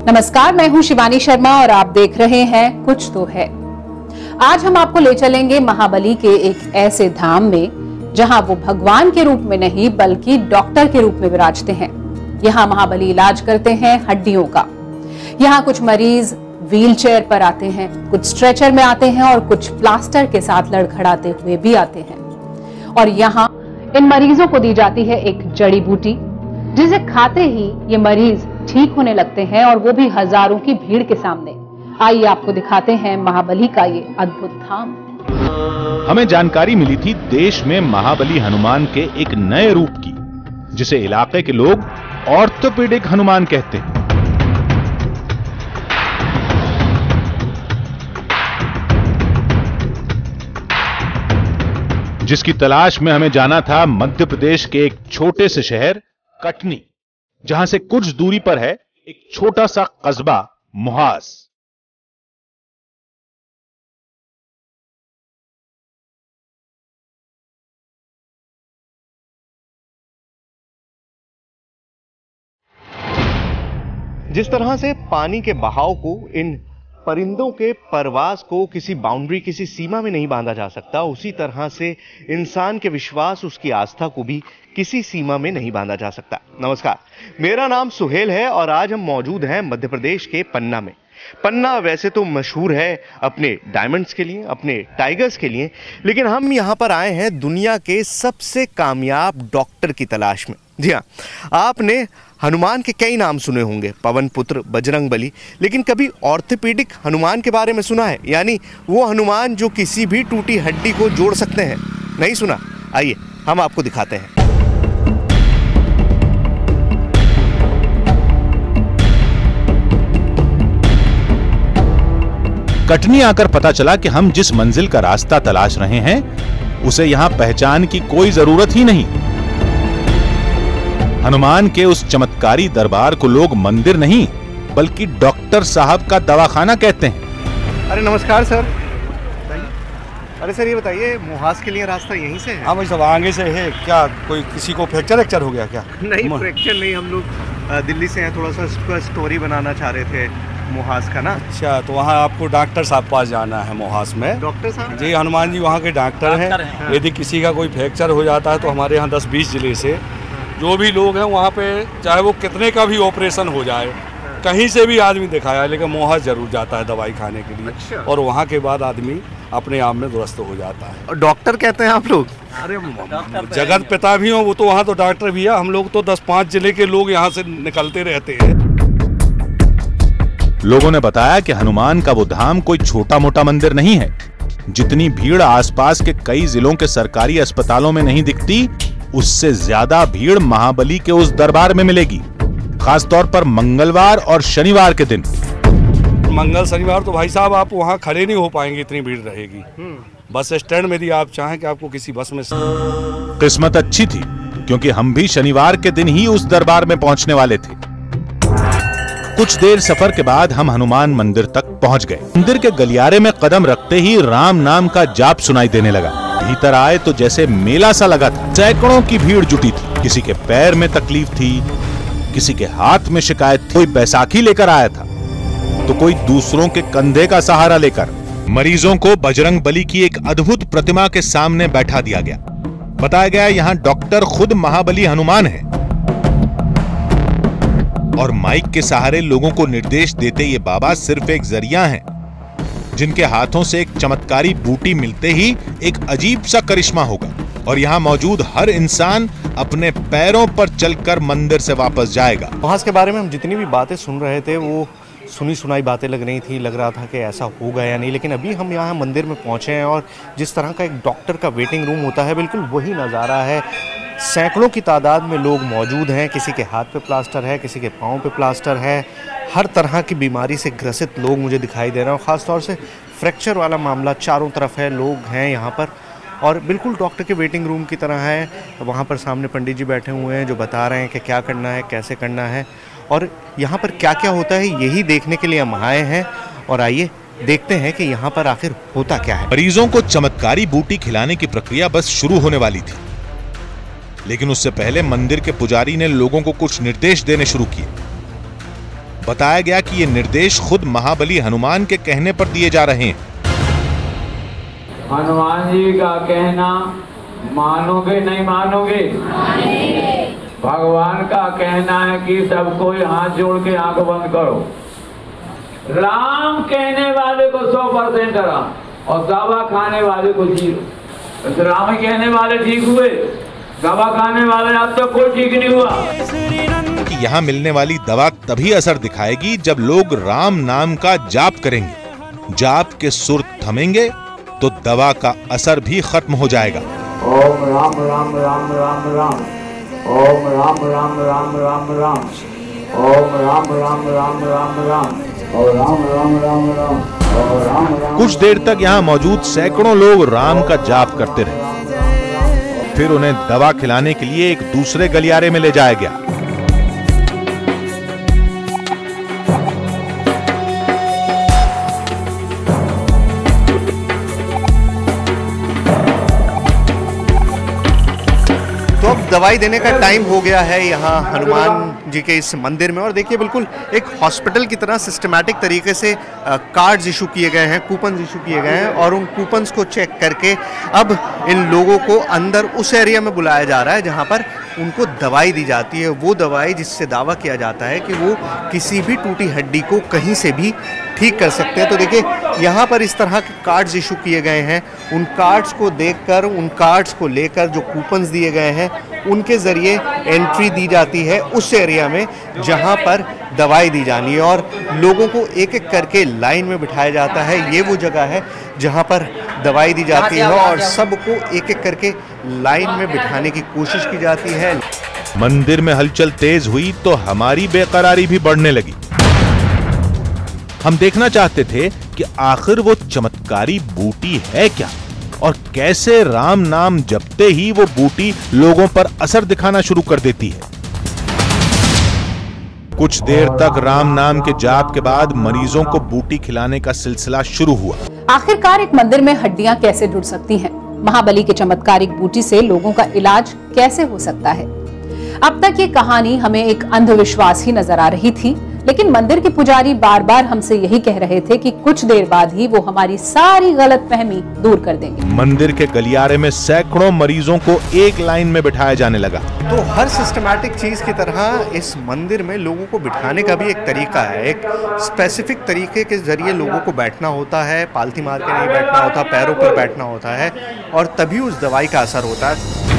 नमस्कार, मैं हूं शिवानी शर्मा और आप देख रहे हैं कुछ तो है। आज हम आपको ले चलेंगे महाबली के एक ऐसे धाम में जहां वो भगवान के रूप में नहीं बल्कि डॉक्टर के रूप में विराजते हैं। यहाँ महाबली इलाज करते हैं हड्डियों का। यहाँ कुछ मरीज व्हीलचेयर पर आते हैं, कुछ स्ट्रेचर में आते हैं और कुछ प्लास्टर के साथ लड़खड़ाते हुए भी आते हैं। और यहाँ इन मरीजों को दी जाती है एक जड़ी बूटी जिसे खाते ही ये मरीज ठीक होने लगते हैं, और वो भी हजारों की भीड़ के सामने। आइए आपको दिखाते हैं महाबली का ये अद्भुत धाम। हमें जानकारी मिली थी देश में महाबली हनुमान के एक नए रूप की, जिसे इलाके के लोग ऑर्थोपेडिक हनुमान कहते हैं। जिसकी तलाश में हमें जाना था मध्य प्रदेश के एक छोटे से शहर कटनी, जहां से कुछ दूरी पर है एक छोटा सा कस्बा मुहास। जिस तरह से पानी के बहाव को, इन परिंदों के परवास को किसी बाउंड्री, किसी सीमा में नहीं बांधा जा सकता, उसी तरह से इंसान के विश्वास, उसकी आस्था को भी किसी सीमा में नहीं बांधा जा सकता। नमस्कार, मेरा नाम सुहेल है और आज हम मौजूद हैं मध्य प्रदेश के पन्ना में। पन्ना वैसे तो मशहूर है अपने डायमंड्स के लिए, अपने टाइगर्स के लिए, लेकिन हम यहाँ पर आए हैं दुनिया के सबसे कामयाब डॉक्टर की तलाश में। जी हाँ, आपने हनुमान के कई नाम सुने होंगे, पवन पुत्र, बजरंग बली, लेकिन कभी ऑर्थोपेडिक हनुमान के बारे में सुना है? यानी वो हनुमान जो किसी भी टूटी हड्डी को जोड़ सकते हैं। नहीं सुना? आइए हम आपको दिखाते हैं। कटनी आकर पता चला कि हम जिस मंजिल का रास्ता तलाश रहे हैं उसे यहां पहचान की कोई जरूरत ही नहीं। हनुमान के उस चमत्कारी दरबार को लोग मंदिर नहीं बल्कि डॉक्टर साहब का दवाखाना कहते हैं। अरे नमस्कार सर। अरे सर ये बताइए, मुहास के लिए रास्ता यहीं से है? हाँ भाई, सब आगे से है क्या? कोई किसी को फ्रैक्चर हो गया क्या? नहीं, फ्रैक्चर नहीं, हम लोग दिल्ली से हैं, थोड़ा सा स्टोरी बनाना चाह रहे थे मुहास का ना। अच्छा, तो वहाँ आपको डॉक्टर साहब पास जाना है मुहास में। डॉक्टर साहब जी, हनुमान जी वहाँ के डॉक्टर हैं। यदि किसी का कोई फ्रैक्चर हो जाता है तो हमारे यहाँ 10-20 जिले से जो भी लोग हैं वहाँ पे, चाहे वो कितने का भी ऑपरेशन हो जाए, कहीं से भी आदमी दिखाया, लेकिन मुहास जरूर जाता है दवाई खाने के लिए। अच्छा। और वहाँ के बाद आदमी अपने आप में दुरुस्त हो जाता है। और डॉक्टर कहते हैं आप लोग? अरे जगत पिता भी हो, वो तो वहाँ तो डॉक्टर भी है। हम लोग तो 10-5 जिले के लोग यहाँ से निकलते रहते हैं। लोगों ने बताया कि हनुमान का वो धाम कोई छोटा मोटा मंदिर नहीं है। जितनी भीड़ आसपास के कई जिलों के सरकारी अस्पतालों में नहीं दिखती, उससे ज्यादा भीड़ महाबली के उस दरबार में मिलेगी, खासतौर पर मंगलवार और शनिवार के दिन। मंगल शनिवार तो भाई साहब आप वहाँ खड़े नहीं हो पाएंगे, इतनी भीड़ रहेगी। बस स्टैंड में यदि आप चाहें कि आपको किसी बस में। किस्मत अच्छी थी क्योंकि हम भी शनिवार के दिन ही उस दरबार में पहुंचने वाले थे। कुछ देर सफर के बाद हम हनुमान मंदिर तक पहुंच गए। मंदिर के गलियारे में कदम रखते ही राम नाम का जाप सुनाई देने लगा। भीतर आए तो जैसे मेला सा लगा था। सैकड़ों की भीड़ जुटी थी। किसी के पैर में तकलीफ थी, किसी के हाथ में शिकायत थी, कोई बैसाखी लेकर आया था तो कोई दूसरों के कंधे का सहारा लेकर। मरीजों को बजरंग बली की एक अद्भुत प्रतिमा के सामने बैठा दिया गया। बताया गया यहाँ डॉक्टर खुद महाबली हनुमान है और माइक के सहारे लोगों को निर्देश देते ये बाबा सिर्फ एक जरिया हैं, जिनके हाथों से एक चमत्कारी बूटी मिलते ही एक अजीब सा करिश्मा होगा और यहाँ मौजूद हर इंसान अपने पैरों पर चलकर मंदिर से वापस जाएगा। मुहास के बारे में हम जितनी भी बातें सुन रहे थे वो सुनी सुनाई बातें लग रही थी, लग रहा था कि ऐसा होगा या नहीं, लेकिन अभी हम यहाँ मंदिर में पहुँचे हैं और जिस तरह का एक डॉक्टर का वेटिंग रूम होता है, बिल्कुल वही नज़ारा है। सैकड़ों की तादाद में लोग मौजूद हैं। किसी के हाथ पे प्लास्टर है, किसी के पाँव पे प्लास्टर है। हर तरह की बीमारी से ग्रसित लोग मुझे दिखाई दे रहे हैं और ख़ासतौर से फ्रैक्चर वाला मामला चारों तरफ है। लोग हैं यहाँ पर और बिल्कुल डॉक्टर के वेटिंग रूम की तरह है। वहाँ पर सामने पंडित जी बैठे हुए हैं जो बता रहे हैं कि क्या करना है, कैसे करना है और यहाँ पर क्या क्या होता है, यही देखने के लिए हम आए हैं। और आइए देखते हैं कि यहाँ पर आखिर होता क्या है। मरीजों को चमत्कारी बूटी खिलाने की प्रक्रिया बस शुरू होने वाली थी, लेकिन उससे पहले मंदिर के पुजारी ने लोगों को कुछ निर्देश देने शुरू किए। बताया गया कि ये निर्देश खुद महाबली हनुमान के कहने पर दिए जा रहे हैं। हनुमान जी का कहना मानोगे नहीं मानोगे? भगवान का कहना है कि सबको हाथ जोड़ के आंख बंद करो। राम कहने वाले को 100% राम और दवा खाने वाले को 0। तो राम कहने वाले ठीक हुए, दवा खाने वाले अब तक कोई ठीक नहीं हुआ। कि यहाँ मिलने वाली दवा तभी असर दिखाएगी जब लोग राम नाम का जाप करेंगे। जाप के सुर थमेंगे तो दवा का असर भी खत्म हो जाएगा। ओम राम राम राम राम राम, ओम राम राम राम राम राम, ओम राम राम राम राम राम, और राम राम राम राम, और राम राम। कुछ देर तक यहाँ मौजूद सैकड़ों लोग राम का जाप करते रहे। फिर उन्हें दवा खिलाने के लिए एक दूसरे गलियारे में ले जाया गया। तो अब दवाई देने का टाइम हो गया है यहाँ हनुमान जी के इस मंदिर में। और देखिए बिल्कुल एक हॉस्पिटल की तरह सिस्टमैटिक तरीके से कार्ड्स इशू किए गए हैं, कूपन्स इशू किए गए हैं, और उन कूपन्स को चेक करके अब इन लोगों को अंदर उस एरिया में बुलाया जा रहा है जहाँ पर उनको दवाई दी जाती है। वो दवाई जिससे दावा किया जाता है कि वो किसी भी टूटी हड्डी को कहीं से भी ठीक कर सकते हैं। तो देखिए यहाँ पर इस तरह के कार्ड्स इशू किए गए हैं। उन कार्ड्स को देखकर, उन कार्ड्स को लेकर जो कूपन्स दिए गए हैं उनके ज़रिए एंट्री दी जाती है उस एरिया में जहाँ पर दवाई दी जानी है, और लोगों को एक एक करके लाइन में बिठाया जाता है। ये वो जगह है जहाँ पर दवाई दी जाती है और सबको एक एक करके लाइन में बिठाने की कोशिश की जाती है। मंदिर में हलचल तेज हुई तो हमारी बेकरारी भी बढ़ने लगी। हम देखना चाहते थे कि आखिर वो चमत्कारी बूटी है क्या, और कैसे राम नाम जपते ही वो बूटी लोगों पर असर दिखाना शुरू कर देती है। कुछ देर तक राम नाम के जाप के बाद मरीजों को बूटी खिलाने का सिलसिला शुरू हुआ। आखिरकार एक मंदिर में हड्डियां कैसे जुड़ सकती हैं? महाबली के चमत्कारिक बूटी से लोगों का इलाज कैसे हो सकता है? अब तक ये कहानी हमें एक अंधविश्वास ही नजर आ रही थी, लेकिन मंदिर के पुजारी बार बार हमसे यही कह रहे थे कि कुछ देर बाद ही वो हमारी सारी गलतफहमी दूर कर देंगे। मंदिर के गलियारे में सैकड़ों मरीजों को एक लाइन में बिठाया जाने लगा। तो हर सिस्टमैटिक चीज़ की तरह इस मंदिर में लोगों को बिठाने का भी एक तरीका है। एक स्पेसिफिक तरीके के जरिए लोगों को बैठना होता है, पालथी मार के नहीं बैठना होता, पैरों पर बैठना होता है, और तभी उस दवाई का असर होता है।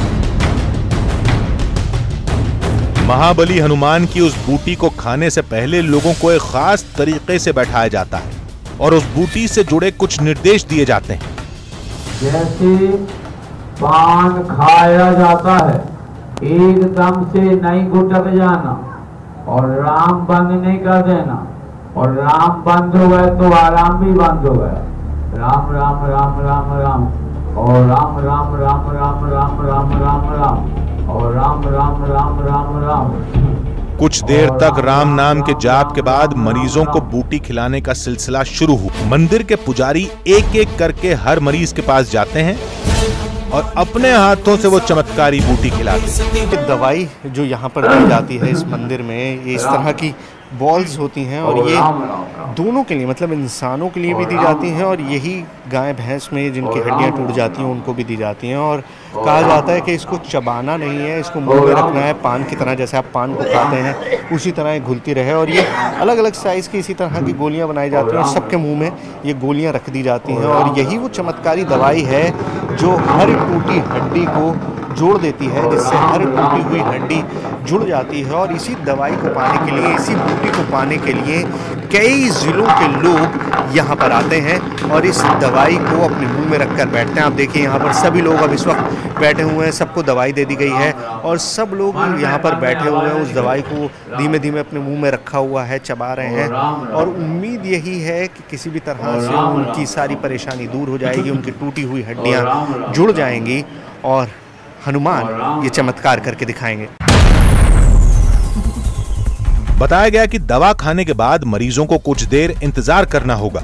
महाबली हनुमान की उस बूटी को खाने से पहले लोगों को एक खास तरीके से बैठाया जाता है और उस बूटी से जुड़े कुछ निर्देश दिए जाते हैं। जैसे पान खाया जाता है, एकदम से नहीं गुटक जाना, और राम बंद नहीं कर देना, और राम बंद हो गए तो आराम भी बंद हो गया। राम राम राम राम राम, और राम राम राम राम राम राम राम राम, और राम राम राम राम राम। कुछ देर तक राम नाम के जाप के बाद मरीजों को बूटी खिलाने का सिलसिला शुरू हुआ। मंदिर के पुजारी एक एक करके हर मरीज के पास जाते हैं और अपने हाथों से वो चमत्कारी बूटी खिलाते हैं। दवाई जो यहाँ पर दी जाती है इस मंदिर में, ये इस तरह की बॉल्स होती हैं, और ये दोनों के लिए, मतलब इंसानों के लिए भी दी जाती हैं, और यही गाय भैंस में जिनकी हड्डियाँ टूट जाती हैं उनको भी दी जाती हैं। और कहा जाता है कि इसको चबाना नहीं है, इसको मुंह में रखना है, पान की तरह, जैसे आप पान को खाते हैं उसी तरह ये घुलती रहे। और ये अलग अलग साइज़ की इसी तरह की गोलियां बनाई जाती हैं, और सबके मुंह में ये गोलियां रख दी जाती हैं। और यही वो चमत्कारी दवाई है जो हर टूटी हड्डी को जोड़ देती है, जिससे हर टूटी हुई हड्डी जुड़ जाती है। और इसी दवाई को पाने के लिए, इसी बूटी को पाने के लिए कई ज़िलों के लोग यहाँ पर आते हैं और इस दवाई को अपने मुंह में रखकर बैठते हैं। आप देखिए यहाँ पर सभी लोग अब इस वक्त बैठे हुए हैं, सबको दवाई दे दी गई है, और सब लोग यहाँ पर बैठे हुए हैं, उस दवाई को धीमे धीमे अपने मुंह में रखा हुआ है, चबा रहे हैं। और उम्मीद यही है कि किसी भी तरह से उनकी सारी परेशानी दूर हो जाएगी, उनकी टूटी हुई हड्डियाँ जुड़ जाएंगी, और हनुमान ये चमत्कार करके दिखाएंगे। बताया गया कि दवा खाने के बाद मरीजों को कुछ देर इंतजार करना होगा,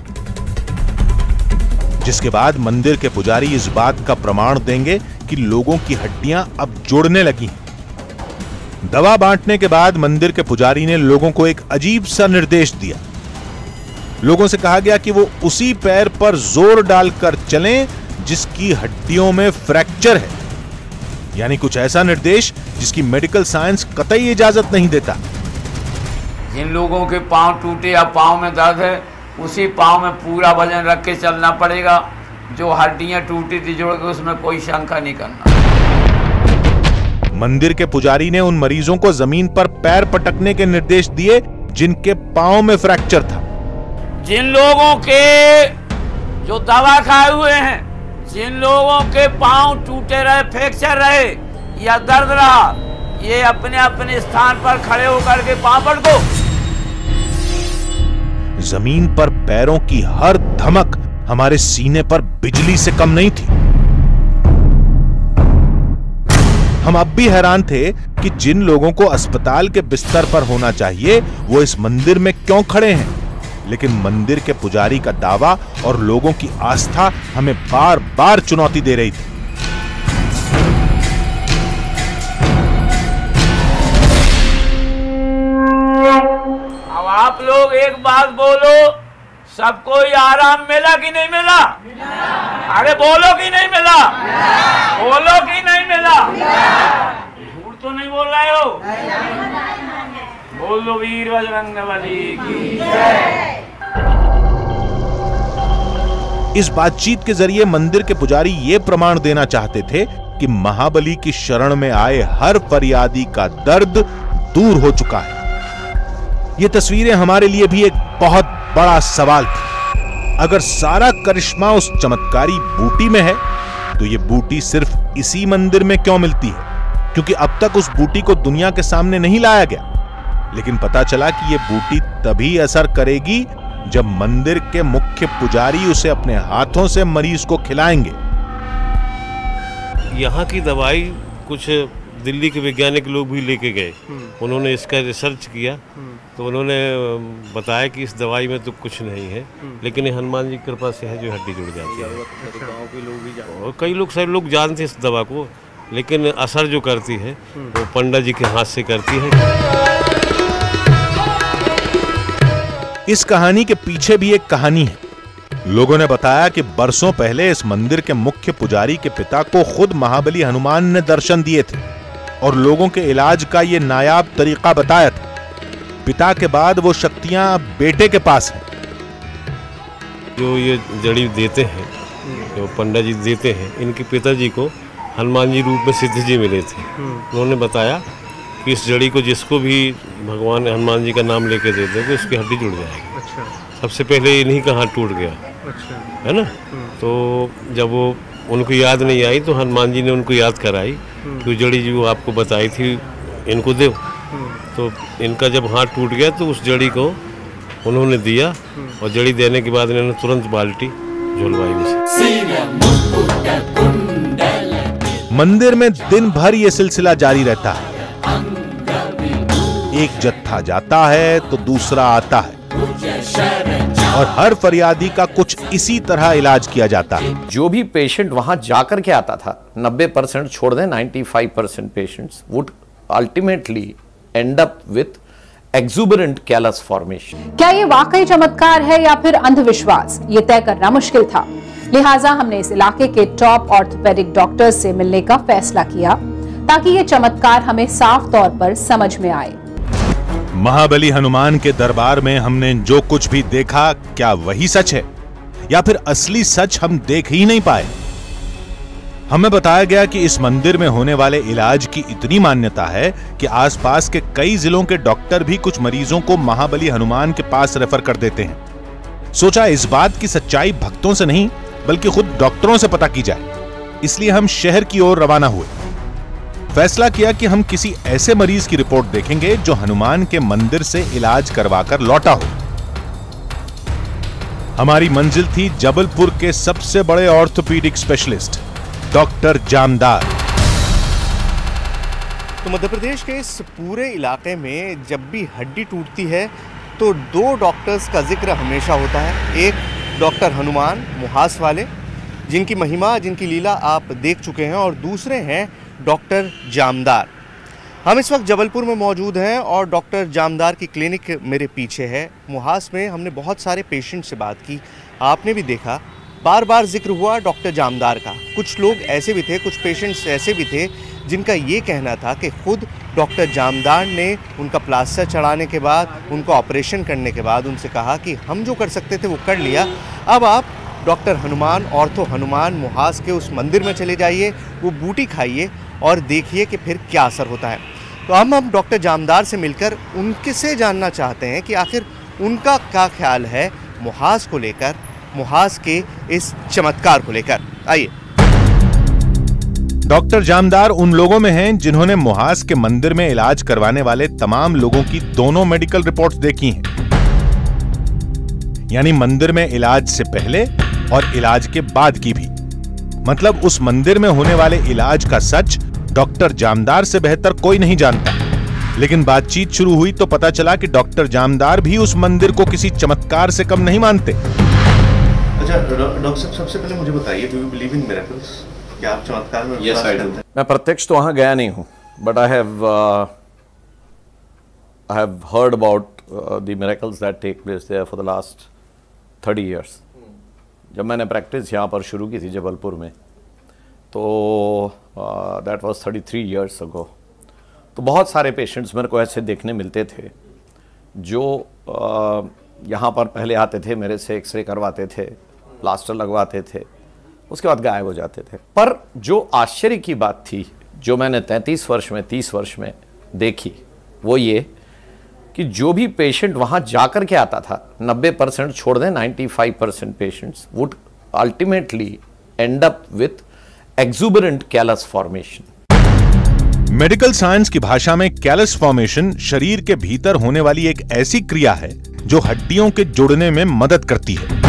जिसके बाद मंदिर के पुजारी इस बात का प्रमाण देंगे कि लोगों की हड्डियां अब जुड़ने लगी हैं। दवा बांटने के बाद मंदिर के पुजारी ने लोगों को एक अजीब सा निर्देश दिया। लोगों से कहा गया कि वो उसी पैर पर जोर डालकर चलें जिसकी हड्डियों में फ्रैक्चर है, यानी कुछ ऐसा निर्देश जिसकी मेडिकल साइंस कतई इजाजत नहीं देता। जिन लोगों के पांव टूटे या पांव में दर्द है, उसी पांव में पूरा वजन रख के चलना पड़ेगा। जो हड्डियां टूटी थी जोड़ के, उसमें कोई शंका नहीं करना। मंदिर के पुजारी ने उन मरीजों को जमीन पर पैर पटकने के निर्देश दिए जिनके पांव में फ्रैक्चर था। जिन लोगों के जो दवा खाए हुए हैं, जिन लोगों के पांव टूटे रहे, फ्रैक्चर रहे या दर्द रहा, ये अपने अपने स्थान पर खड़े होकर के पांव पटको। जमीन पर पैरों की हर धमक हमारे सीने पर बिजली से कम नहीं थी। हम अब भी हैरान थे कि जिन लोगों को अस्पताल के बिस्तर पर होना चाहिए वो इस मंदिर में क्यों खड़े हैं, लेकिन मंदिर के पुजारी का दावा और लोगों की आस्था हमें बार बार चुनौती दे रही थी। अब आप लोग एक बात बोलो, सबको आराम मिला कि नहीं मिला? अरे बोलो कि नहीं मिला? बोलो कि नहीं मिला? झूठ तो नहीं बोल रहे हो? बोल दो वीर बजरंगबली की जय। इस बातचीत के जरिए मंदिर के पुजारी ये प्रमाण देना चाहते थे कि महाबली की शरण में आए हर फरियादी का दर्द दूर हो चुका है। ये तस्वीरें हमारे लिए भी एक बहुत बड़ा सवाल थी। अगर सारा करिश्मा उस चमत्कारी बूटी में है तो ये बूटी सिर्फ इसी मंदिर में क्यों मिलती है? क्योंकि अब तक उस बूटी को दुनिया के सामने नहीं लाया गया, लेकिन पता चला कि ये बूटी तभी असर करेगी जब मंदिर के मुख्य पुजारी उसे अपने हाथों से मरीज को खिलाएंगे। यहाँ की दवाई कुछ दिल्ली के वैज्ञानिक लोग भी लेके गए, उन्होंने इसका रिसर्च किया तो उन्होंने बताया कि इस दवाई में तो कुछ नहीं है, लेकिन ये हनुमान जी की कृपा से है जो हड्डी जुड़ जाती है। और कई लोग सब लोग जानते इस दवा को, लेकिन असर जो करती है वो पंडित जी के हाथ से करती है। इस कहानी के पीछे भी एक कहानी है। लोगों ने बताया कि बरसों पहले इस मंदिर के मुख्य पुजारी के पिता को खुद महाबली हनुमान ने दर्शन दिए थे और लोगों के इलाज का ये नायाब तरीका बताया था। पिता के बाद वो शक्तियां अब बेटे के पास हैं। जो ये जड़ी देते हैं, जो पंडित जी देते हैं, इनके पिताजी को हनुमान जी रूप में सिद्ध जी मिले थे। उन्होंने बताया कि इस जड़ी को जिसको भी भगवान हनुमान जी का नाम लेके दे दोगे उसकी हड्डी जुड़ जाएगी। अच्छा। सबसे पहले इन्हीं का हाथ टूट गया। अच्छा। है ना? तो जब वो उनको याद नहीं आई तो हनुमान जी ने उनको याद कराई कि जड़ी जो आपको बताई थी इनको दो। तो इनका जब हाथ टूट गया तो उस जड़ी को उन्होंने दिया और जड़ी देने के बाद इन्होंने तुरंत बाल्टी झुलवाई उसे। मंदिर में दिन भर ये सिलसिला जारी रहता है। एक जत्था जाता है तो दूसरा आता है और हर फरियादी का कुछ इसी तरह इलाज किया जाता है। जो भी पेशेंट वहां जाकर के आता था, 90% छोड़ दें 95% patients would ultimately and up with exuberant callus formation. क्या ये वाकई चमत्कार है या फिर अंधविश्वास, ये तय करना मुश्किल था। लिहाजा हमने इस इलाके के टॉप ऑर्थोपेडिक डॉक्टर्स से मिलने का फैसला किया ताकि ये चमत्कार हमें साफ तौर पर समझ में आए। महाबली हनुमान के दरबार में हमने जो कुछ भी देखा, क्या वही सच है या फिर असली सच हम देख ही नहीं पाए? हमें बताया गया कि इस मंदिर में होने वाले इलाज की इतनी मान्यता है कि आसपास के कई जिलों के डॉक्टर भी कुछ मरीजों को महाबली हनुमान के पास रेफर कर देते हैं। सोचा इस बात की सच्चाई भक्तों से नहीं बल्कि खुद डॉक्टरों से पता की जाए, इसलिए हम शहर की ओर रवाना हुए। फैसला किया कि हम किसी ऐसे मरीज की रिपोर्ट देखेंगे जो हनुमान के मंदिर से इलाज करवाकर लौटा हो। हमारी मंजिल थी जबलपुर के सबसे बड़े ऑर्थोपीडिक स्पेशलिस्ट डॉक्टर जामदार। तो मध्य प्रदेश के इस पूरे इलाके में जब भी हड्डी टूटती है तो दो डॉक्टर्स का जिक्र हमेशा होता है। एक डॉक्टर हनुमान मुहास वाले, जिनकी महिमा, जिनकी लीला आप देख चुके हैं, और दूसरे हैं डॉक्टर जामदार। हम इस वक्त जबलपुर में मौजूद हैं और डॉक्टर जामदार की क्लिनिक मेरे पीछे है। मुहास में हमने बहुत सारे पेशेंट से बात की, आपने भी देखा, बार बार जिक्र हुआ डॉक्टर जामदार का। कुछ लोग ऐसे भी थे, कुछ पेशेंट्स ऐसे भी थे जिनका ये कहना था कि खुद डॉक्टर जामदार ने उनका प्लास्टर चढ़ाने के बाद, उनको ऑपरेशन करने के बाद उनसे कहा कि हम जो कर सकते थे वो कर लिया, अब आप डॉक्टर हनुमान, ऑर्थो हनुमान मुहास के उस मंदिर में चले जाइए, वो बूटी खाइए और देखिए कि फिर क्या असर होता है। तो हम डॉक्टर जामदार से मिलकर उनके से जानना चाहते हैं कि आखिर उनका क्या ख्याल है मुहास को लेकर, मुहास के इस चमत्कार को लेकर। आइए। डॉक्टर जामदार उन लोगों में हैं जिन्होंने मुहास के मंदिर में इलाज करवाने वाले तमाम लोगों की दोनों मेडिकल रिपोर्ट्स देखी हैं, यानी मंदिर में इलाज से पहले और इलाज के बाद की भी। मतलब उस मंदिर में होने वाले इलाज का सच डॉक्टर जामदार से बेहतर कोई नहीं जानता। लेकिन बातचीत शुरू हुई तो पता चला कि डॉक्टर जामदार भी उस मंदिर को किसी चमत्कार से कम नहीं मानते। अच्छा डॉक्टर साहब, सबसे पहले मुझे बताइए, do you believe in miracles? क्या आप चमत्कार में विश्वास करते हैं? मैं प्रत्यक्ष तो वहां गया नहीं हूं, but I have heard about the miracles that take place there for the last 30 years. जब मैंने प्रैक्टिस यहाँ पर शुरू की थी जबलपुर में, तो दैट वाज 33 इयर्स अगो। तो बहुत सारे पेशेंट्स मेरे को ऐसे देखने मिलते थे जो यहाँ पर पहले आते थे, मेरे से एक्सरे करवाते थे, प्लास्टर लगवाते थे, उसके बाद गायब हो जाते थे। पर जो आश्चर्य की बात थी, जो मैंने 30 वर्ष में देखी, वो ये कि जो भी पेशेंट वहाँ जाकर के आता था, 90% छोड़ दें 95% patients would ultimately and up with exuberant callus formation. Medical science की भाषा में कैलस फॉर्मेशन शरीर के भीतर होने वाली एक ऐसी क्रिया है जो हड्डियों के जुड़ने में मदद करती है।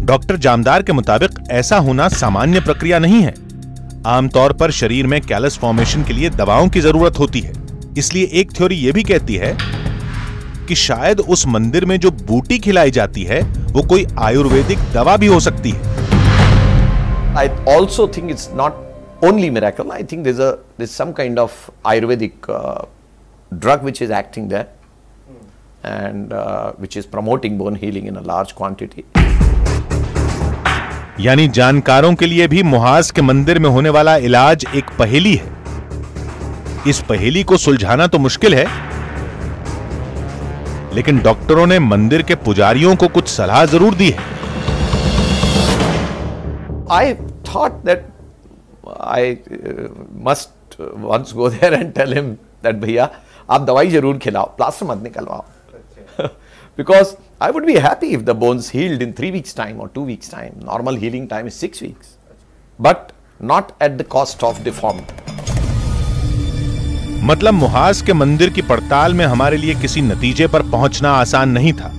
डॉक्टर जामदार के मुताबिक ऐसा होना सामान्य प्रक्रिया नहीं है। आमतौर पर शरीर में कैलस फॉर्मेशन के लिए दवाओं की जरूरत होती है। इसलिए एक थ्योरी यह भी कहती है कि शायद उस मंदिर में जो बूटी खिलाई जाती है वो कोई आयुर्वेदिक दवा भी हो सकती है। I also think it's not only miracle. I think there's some kind of Ayurvedic drug which is acting there and which is promoting bone healing in a large quantity. यानी जानकारों के लिए भी मुहास के मंदिर में होने वाला इलाज एक पहेली है। इस पहेली को सुलझाना तो मुश्किल है, लेकिन डॉक्टरों ने मंदिर के पुजारियों को कुछ सलाह जरूर दी है। I thought that I must once go there and tell him that भैया आप दवाई जरूर खिलाओ, प्लास्टर मत निकलवाओ। Because I would be happy if the bones healed in 3 weeks time or 2 weeks time. Normal healing time is 6 weeks, but not at the cost of deformity. मतलब मुहास के मंदिर की पड़ताल में हमारे लिए किसी नतीजे पर पहुंचना आसान नहीं था।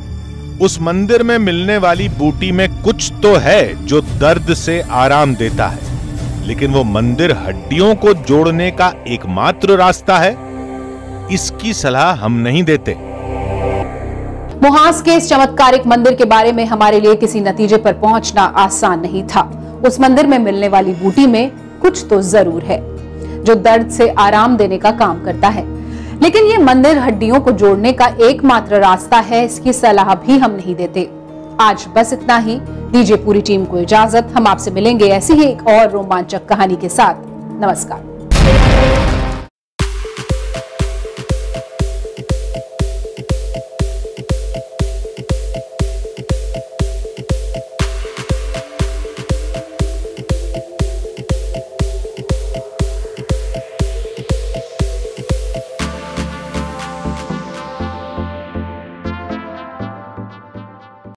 उस मंदिर में मिलने वाली बूटी में कुछ तो है जो दर्द से आराम देता है, लेकिन वो मंदिर हड्डियों को जोड़ने का एकमात्र रास्ता है, इसकी सलाह हम नहीं देते। मुहास के इस चमत्कारिक मंदिर के बारे में हमारे लिए किसी नतीजे पर पहुंचना आसान नहीं था। उस मंदिर में मिलने वाली बूटी में कुछ तो जरूर है जो दर्द से आराम देने का काम करता है, लेकिन ये मंदिर हड्डियों को जोड़ने का एकमात्र रास्ता है, इसकी सलाह भी हम नहीं देते। आज बस इतना ही। दीजिए पूरी टीम को इजाजत। हम आपसे मिलेंगे ऐसी ही एक और रोमांचक कहानी के साथ। नमस्कार।